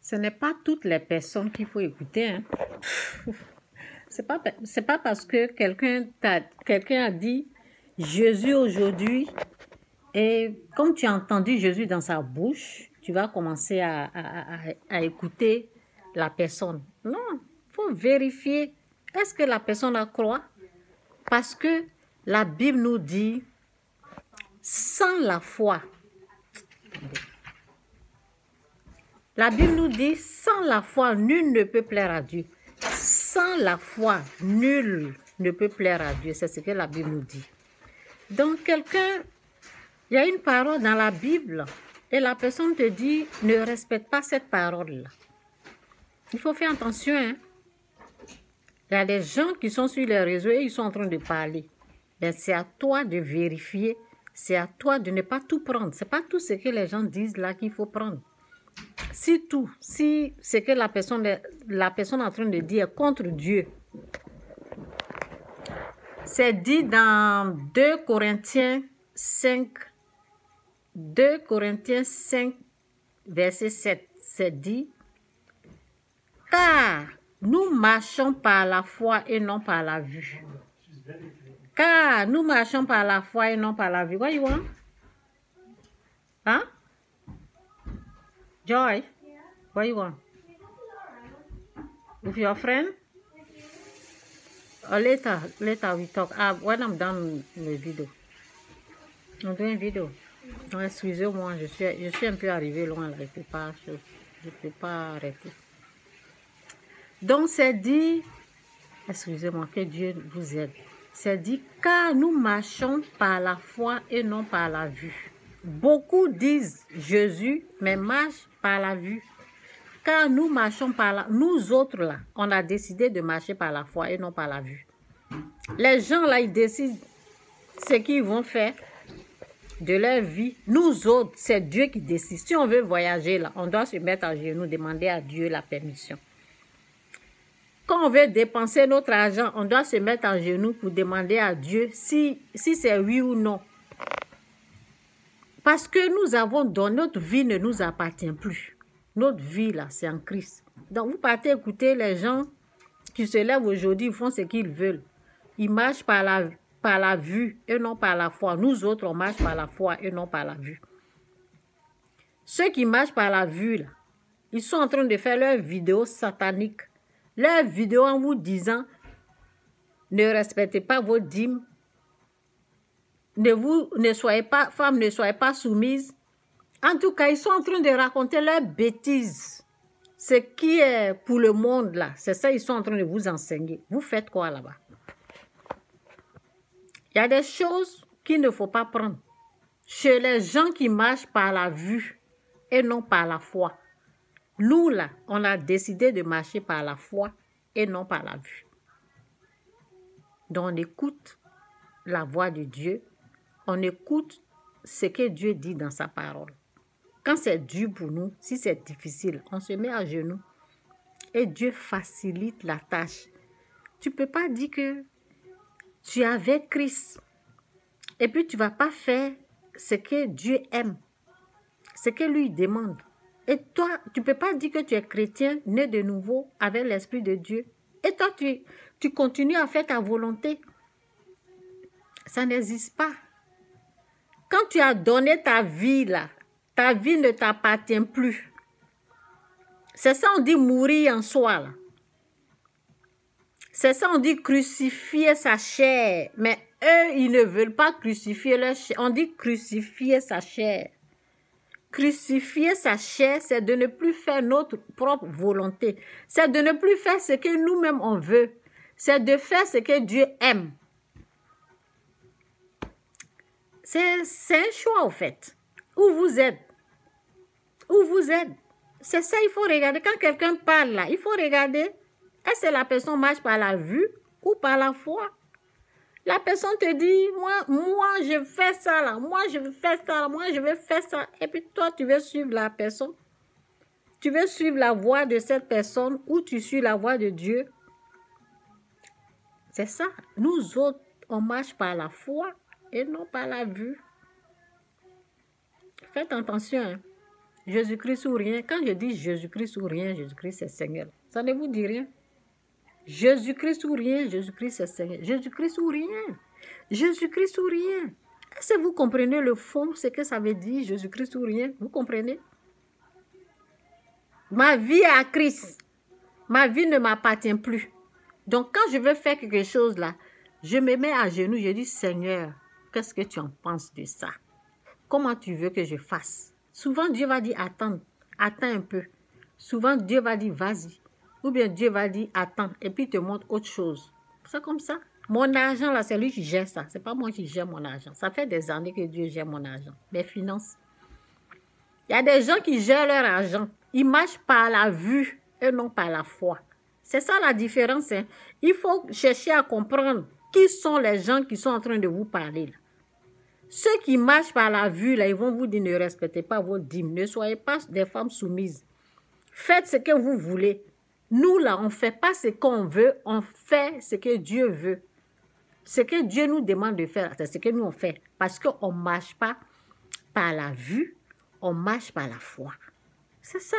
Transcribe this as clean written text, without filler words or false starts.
Ce n'est pas toutes les personnes qu'il faut écouter. Hein. C'est pas parce que quelqu'un a dit Jésus aujourd'hui et comme tu as entendu Jésus dans sa bouche, tu vas commencer à écouter la personne. Non, il faut vérifier. Est-ce que la personne la croit? Parce que la Bible nous dit, sans la foi, la Bible nous dit, sans la foi, nul ne peut plaire à Dieu. Sans la foi, nul ne peut plaire à Dieu. C'est ce que la Bible nous dit. Donc, il y a une parole dans la Bible et la personne te dit, ne respecte pas cette parole-là. Il faut faire attention. Hein? Il y a des gens qui sont sur les réseaux et ils sont en train de parler. Ben, c'est à toi de vérifier. C'est à toi de ne pas tout prendre. Ce n'est pas tout ce que les gens disent là qu'il faut prendre. Si ce que la personne est en train de dire est contre Dieu, c'est dit dans 2 Corinthiens 5, verset 7, c'est dit, car nous marchons par la foi et non par la vue. Car nous marchons par la foi et non par la vue. What you want? Huh? Joy? What you want? With your friend? Or later we talk. When I'm done the video. On doit une vidéo. Non, excusez-moi, je suis un peu arrivé loin là. Je peux pas arrêter. Donc c'est dit, excusez-moi, que Dieu vous aide. C'est dit, car nous marchons par la foi et non par la vue. Beaucoup disent Jésus, mais marchent par la vue. Car nous marchons par la... Nous autres, là, on a décidé de marcher par la foi et non par la vue. Les gens, là, ils décident ce qu'ils vont faire de leur vie. Nous autres, c'est Dieu qui décide. Si on veut voyager, là, on doit se mettre à genoux, demander à Dieu la permission. Quand on veut dépenser notre argent, on doit se mettre à genoux pour demander à Dieu si c'est oui ou non. Parce que nous avons donné, notre vie ne nous appartient plus. Notre vie, là, c'est en Christ. Donc, vous partez écouter les gens qui se lèvent aujourd'hui, ils font ce qu'ils veulent. Ils marchent par la vue et non par la foi. Nous autres, on marche par la foi et non par la vue. Ceux qui marchent par la vue, là, ils sont en train de faire leurs vidéos sataniques. Leurs vidéos en vous disant, ne respectez pas vos dîmes. Ne soyez pas, femmes, ne soyez pas soumises. En tout cas, ils sont en train de raconter leurs bêtises. Ce qui est pour le monde, là, c'est ça ils sont en train de vous enseigner. Vous faites quoi là-bas? Il y a des choses qu'il ne faut pas prendre. Chez les gens qui marchent par la vue et non par la foi. Nous, là, on a décidé de marcher par la foi et non par la vue. Donc, on écoute la voix de Dieu. On écoute ce que Dieu dit dans sa parole. Quand c'est dur pour nous, si c'est difficile, on se met à genoux et Dieu facilite la tâche. Tu ne peux pas dire que tu es avec Christ et puis tu ne vas pas faire ce que Dieu aime, ce que lui demande. Et toi, tu ne peux pas dire que tu es chrétien, né de nouveau avec l'Esprit de Dieu. Et toi, tu continues à faire ta volonté. Ça n'existe pas. Quand tu as donné ta vie là, ta vie ne t'appartient plus. C'est ça on dit mourir en soi là. C'est ça on dit crucifier sa chair. Mais eux, ils ne veulent pas crucifier leur chair. On dit crucifier sa chair. Crucifier sa chair, c'est de ne plus faire notre propre volonté. C'est de ne plus faire ce que nous-mêmes on veut. C'est de faire ce que Dieu aime. C'est un choix au fait. Où vous êtes. Où vous êtes. C'est ça, il faut regarder. Quand quelqu'un parle là, il faut regarder. Est-ce que la personne marche par la vue ou par la foi? La personne te dit, moi, je fais ça là, moi, je veux faire ça là, moi, je veux faire ça. Et puis toi, tu veux suivre la personne. Tu veux suivre la voix de cette personne ou tu suis la voix de Dieu. C'est ça. Nous autres, on marche par la foi et non par la vue. Faites attention. Hein. Jésus-Christ ou rien. Quand je dis Jésus-Christ ou rien, Jésus-Christ c'est Seigneur. Ça ne vous dit rien? Jésus-Christ ou rien, Jésus-Christ c'est Seigneur. Jésus-Christ ou rien. Jésus-Christ ou rien. Est-ce que vous comprenez le fond, ce que ça veut dire, Jésus-Christ ou rien? Vous comprenez? Ma vie est à Christ. Ma vie ne m'appartient plus. Donc, quand je veux faire quelque chose là, je me mets à genoux, je dis, Seigneur, qu'est-ce que tu en penses de ça? Comment tu veux que je fasse? Souvent, Dieu va dire, attends un peu. Souvent, Dieu va dire, vas-y. Ou bien Dieu va dire, attends, et puis il te montre autre chose. C'est comme ça. Mon argent là, c'est lui qui gère ça. C'est pas moi qui gère mon argent. Ça fait des années que Dieu gère mon argent. Mes finances. Il y a des gens qui gèrent leur argent. Ils marchent par la vue et non par la foi. C'est ça la différence. Hein. Il faut chercher à comprendre qui sont les gens qui sont en train de vous parler. Là. Ceux qui marchent par la vue, là, ils vont vous dire ne respectez pas vos dîmes. Ne soyez pas des femmes soumises. Faites ce que vous voulez. Nous, là, on ne fait pas ce qu'on veut. On fait ce que Dieu veut. Ce que Dieu nous demande de faire, c'est ce que nous on fait. Parce qu'on ne marche pas par la vue. On marche par la foi. C'est ça.